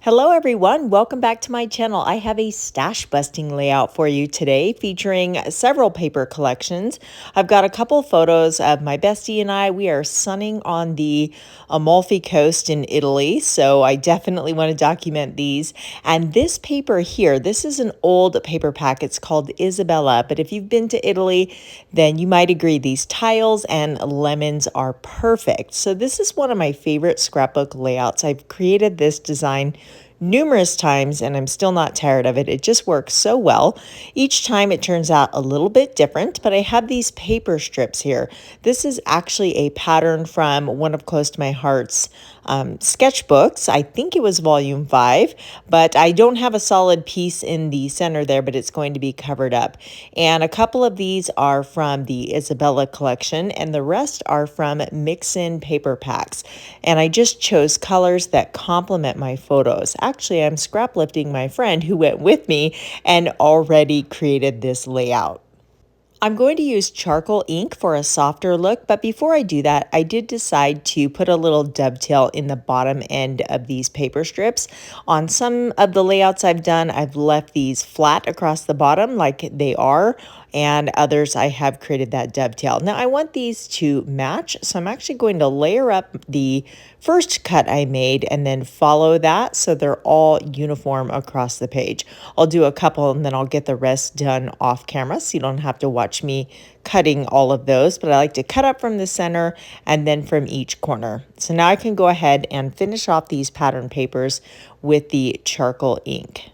Hello everyone, welcome back to my channel. I have a stash busting layout for you today featuring several paper collections. I've got a couple photos of my bestie and I. We are sunning on the Amalfi Coast in Italy, so I definitely want to document these. And this paper here, this is an old paper pack. It's called Isabella, but if you've been to Italy, then you might agree these tiles and lemons are perfect. So this is one of my favorite scrapbook layouts. I've created this design numerous times and I'm still not tired of it. It just works so well. Each time it turns out a little bit different, but I have these paper strips here. This is actually a pattern from one of Close to My Heart's sketchbooks. I think it was volume 5, but I don't have a solid piece in the center there, but it's going to be covered up. And a couple of these are from the Isabella collection and the rest are from mix-in paper packs. And I just chose colors that complement my photos. Actually, I'm scrap lifting my friend who went with me and already created this layout. I'm going to use charcoal ink for a softer look, but before I do that, I did decide to put a little dovetail in the bottom end of these paper strips. On some of the layouts I've done, I've left these flat across the bottom like they are, and others I have created that dovetail. Now I want these to match, so I'm actually going to layer up the first cut I made and then follow that so they're all uniform across the page. I'll do a couple and then I'll get the rest done off camera so you don't have to watch me cutting all of those, but I like to cut up from the center and then from each corner. So now I can go ahead and finish off these pattern papers with the charcoal ink.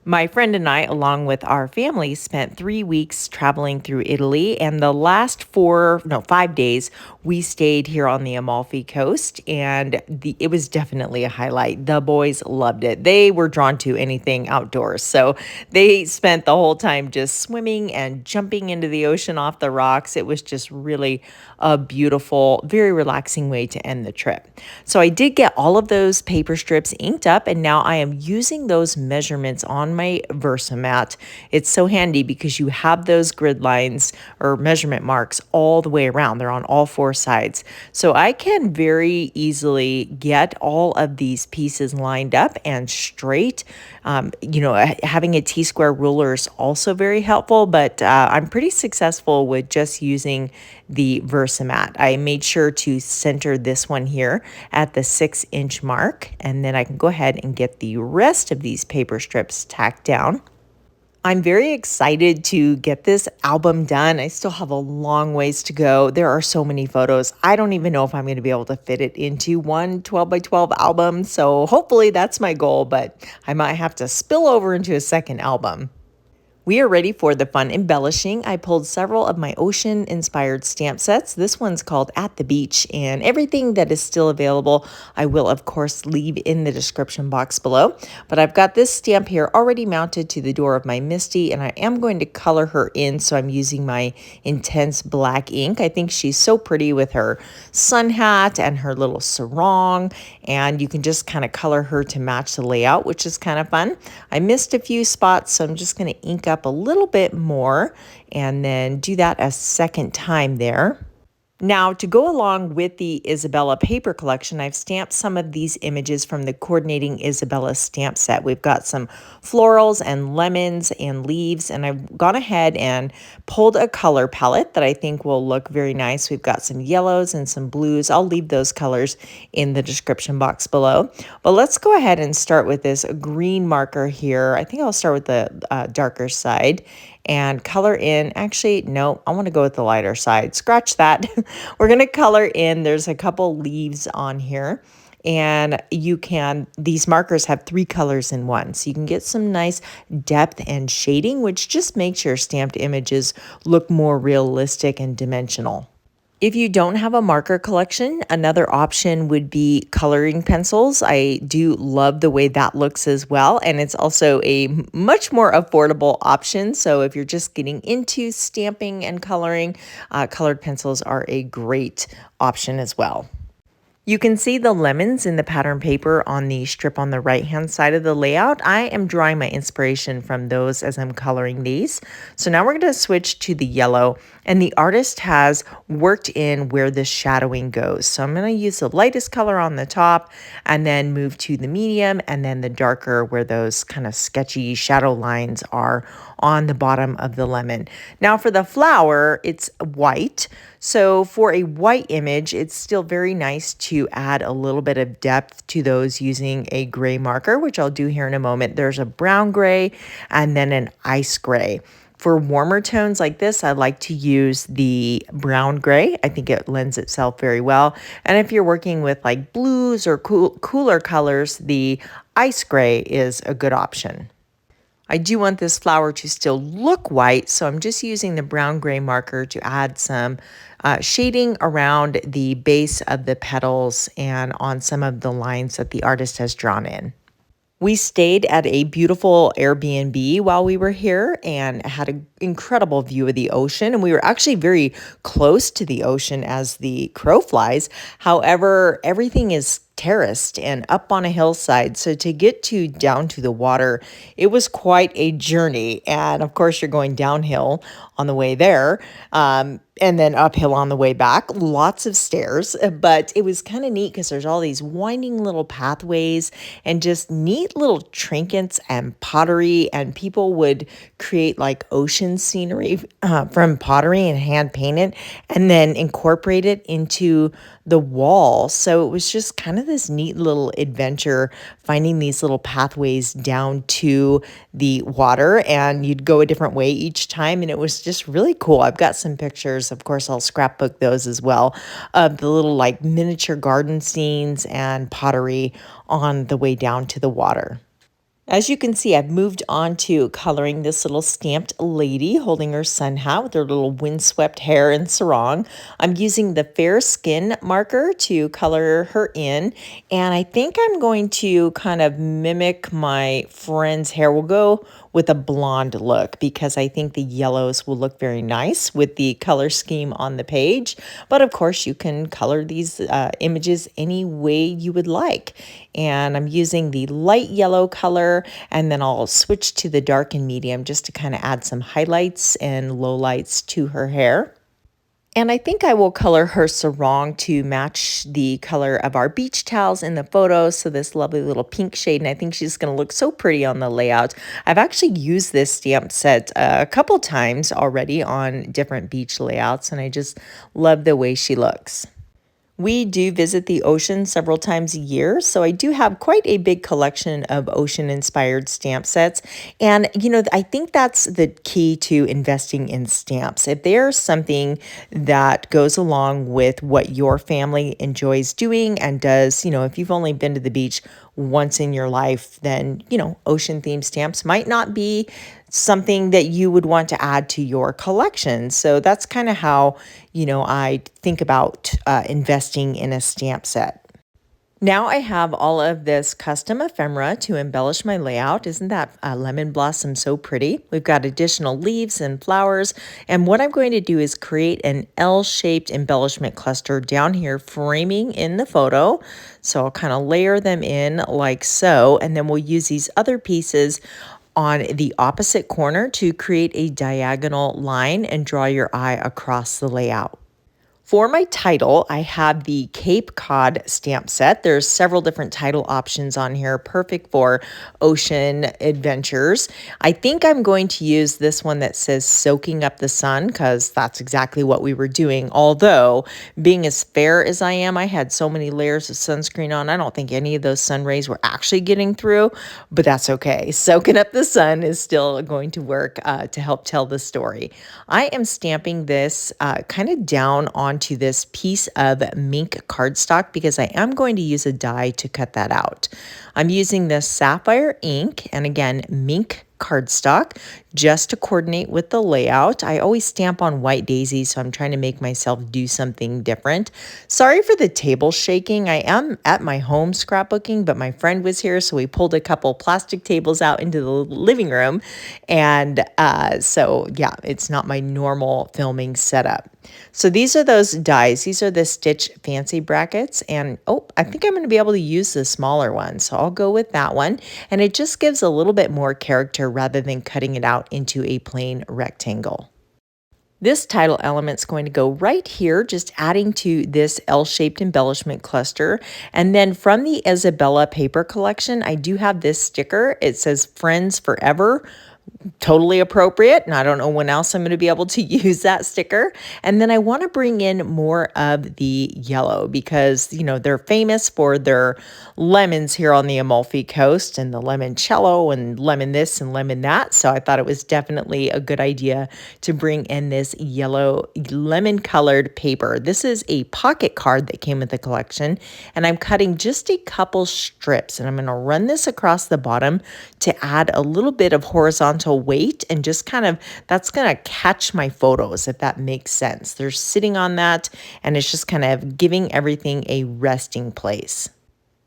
My friend and I, along with our family, spent 3 weeks traveling through Italy, and the last 5 days, we stayed here on the Amalfi Coast, and it was definitely a highlight. The boys loved it. They were drawn to anything outdoors, so they spent the whole time just swimming and jumping into the ocean off the rocks. It was just really a beautiful, very relaxing way to end the trip. So I did get all of those paper strips inked up, and now I am using those measurements on my Versamat. It's so handy because you have those grid lines or measurement marks all the way around. They're on all 4 sides. So I can very easily get all of these pieces lined up and straight. Having a T-square ruler is also very helpful, but I'm pretty successful with just using the Versamat. I made sure to center this one here at the 6-inch mark, and then I can go ahead and get the rest of these paper strips tacked down. I'm very excited to get this album done. I still have a long ways to go. There are so many photos. I don't even know if I'm going to be able to fit it into one 12 by 12 album. So hopefully that's my goal, but I might have to spill over into a second album. We are ready for the fun embellishing. I pulled several of my ocean-inspired stamp sets. This one's called At the Beach, and everything that is still available, I will, of course, leave in the description box below. But I've got this stamp here already mounted to the door of my Misty, and I am going to color her in, so I'm using my intense black ink. I think she's so pretty with her sun hat and her little sarong, and you can just kind of color her to match the layout, which is kind of fun. I missed a few spots, so I'm just going to ink up a little bit more and then do that a second time there. Now, to go along with the Isabella paper collection, I've stamped some of these images from the Coordinating Isabella stamp set. We've got some florals and lemons and leaves, and I've gone ahead and pulled a color palette that I think will look very nice. We've got some yellows and some blues. I'll leave those colors in the description box below. But let's go ahead and start with this green marker here. I think I'll start with the darker side and color in. Actually, no, I want to go with the lighter side. Scratch that. We're going to color in. There's a couple leaves on here, and these markers have 3 colors in one. So you can get some nice depth and shading, which just makes your stamped images look more realistic and dimensional. If you don't have a marker collection, another option would be coloring pencils. I do love the way that looks as well, and it's also a much more affordable option. So if you're just getting into stamping and coloring, colored pencils are a great option as well. You can see the lemons in the pattern paper on the strip on the right-hand side of the layout. I am drawing my inspiration from those as I'm coloring these. So now we're going to switch to the yellow, and the artist has worked in where the shadowing goes. So I'm going to use the lightest color on the top and then move to the medium and then the darker where those kind of sketchy shadow lines are on the bottom of the lemon. Now for the flower, it's white. So for a white image, it's still very nice to add a little bit of depth to those using a gray marker, which I'll do here in a moment. There's a brown gray and then an ice gray. For warmer tones like this, I like to use the brown gray. I think it lends itself very well. And if you're working with like blues or cooler colors, the ice gray is a good option. I do want this flower to still look white, so I'm just using the brown gray marker to add some shading around the base of the petals and on some of the lines that the artist has drawn in. We stayed at a beautiful Airbnb while we were here and had an incredible view of the ocean. And we were actually very close to the ocean as the crow flies. However, everything is terraced and up on a hillside. So to get down to the water, it was quite a journey. And of course, you're going downhill on the way there. And then uphill on the way back, lots of stairs, but it was kind of neat because there's all these winding little pathways and just neat little trinkets and pottery, and people would create like ocean scenery from pottery and hand paint it and then incorporate it into the wall. So it was just kind of this neat little adventure finding these little pathways down to the water, and you'd go a different way each time, and it was just really cool. I've got some pictures. Of course, I'll scrapbook those as well, of the little like miniature garden scenes and pottery on the way down to the water. As you can see, I've moved on to coloring this little stamped lady holding her sun hat with her little windswept hair and sarong. I'm using the fair skin marker to color her in, and I think I'm going to kind of mimic my friend's hair. We'll go with a blonde look because I think the yellows will look very nice with the color scheme on the page. But of course, you can color these images any way you would like. And I'm using the light yellow color, and then I'll switch to the dark and medium just to kind of add some highlights and lowlights to her hair. And I think I will color her sarong to match the color of our beach towels in the photo. So this lovely little pink shade, and I think she's going to look so pretty on the layout. I've actually used this stamp set a couple times already on different beach layouts, and I just love the way she looks. We do visit the ocean several times a year, so I do have quite a big collection of ocean-inspired stamp sets. And, you know, I think that's the key to investing in stamps. If there's something that goes along with what your family enjoys doing and does, you know, if you've only been to the beach once in your life, then, you know, ocean-themed stamps might not be something that you would want to add to your collection. So that's kind of how, you know, I think about investing in a stamp set. Now I have all of this custom ephemera to embellish my layout. Isn't that lemon blossom so pretty? We've got additional leaves and flowers. And what I'm going to do is create an L-shaped embellishment cluster down here, framing in the photo. So I'll kind of layer them in like so. And then we'll use these other pieces on the opposite corner to create a diagonal line and draw your eye across the layout. For my title, I have the Cape Cod stamp set. There's several different title options on here, perfect for ocean adventures. I think I'm going to use this one that says soaking up the sun because that's exactly what we were doing. Although, being as fair as I am, I had so many layers of sunscreen on. I don't think any of those sun rays were actually getting through, but that's okay. Soaking up the sun is still going to work to help tell the story. I am stamping this kind of down onto this piece of mink cardstock because I am going to use a die to cut that out. I'm using this Sapphire ink and again mink cardstock just to coordinate with the layout. I always stamp on white daisies, so I'm trying to make myself do something different. Sorry for the table shaking. I am at my home scrapbooking, but my friend was here, so we pulled a couple plastic tables out into the living room. And so, yeah, it's not my normal filming setup. So these are those dies. These are the Stitch Fancy brackets. And oh, I think I'm going to be able to use the smaller one. So I'll go with that one. And it just gives a little bit more character rather than cutting it out into a plain rectangle. This title element's going to go right here, just adding to this L-shaped embellishment cluster. And then from the Isabella paper collection, I do have this sticker. It says Friends Forever. Totally appropriate, and I don't know when else I'm going to be able to use that sticker. And then I want to bring in more of the yellow because, you know, they're famous for their lemons here on the Amalfi Coast and the limoncello and lemon this and lemon that. So I thought it was definitely a good idea to bring in this yellow lemon colored paper. This is a pocket card that came with the collection, and I'm cutting just a couple strips, and I'm going to run this across the bottom to add a little bit of horizontal weight, and just kind of, that's going to catch my photos, if that makes sense. They're sitting on that, and it's just kind of giving everything a resting place.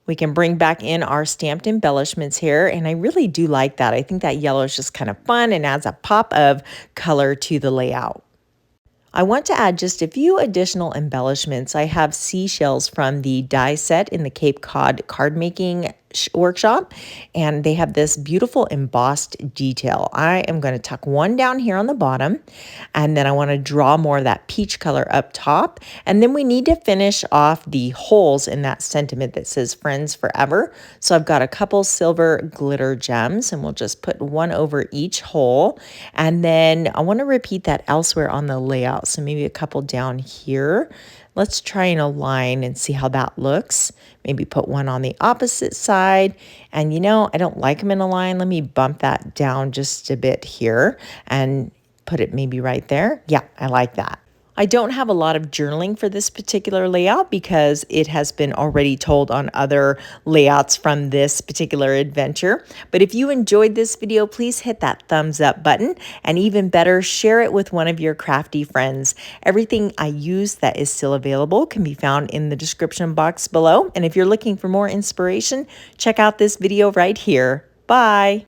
We can bring back in our stamped embellishments here, and I really do like that. I think that yellow is just kind of fun and adds a pop of color to the layout. I want to add just a few additional embellishments. I have seashells from the die set in the Cape Cod Card Making workshop, and they have this beautiful embossed detail. I am going to tuck one down here on the bottom, and then I want to draw more of that peach color up top, and then we need to finish off the holes in that sentiment that says Friends Forever. So I've got a couple silver glitter gems, and we'll just put one over each hole, and then I want to repeat that elsewhere on the layout, so maybe a couple down here. Let's try and align and see how that looks. Maybe put one on the opposite side. And you know, I don't like them in a line. Let me bump that down just a bit here and put it maybe right there. Yeah, I like that. I don't have a lot of journaling for this particular layout because it has been already told on other layouts from this particular adventure. But if you enjoyed this video, please hit that thumbs up button, and even better, share it with one of your crafty friends. Everything I use that is still available can be found in the description box below. And if you're looking for more inspiration, check out this video right here. Bye.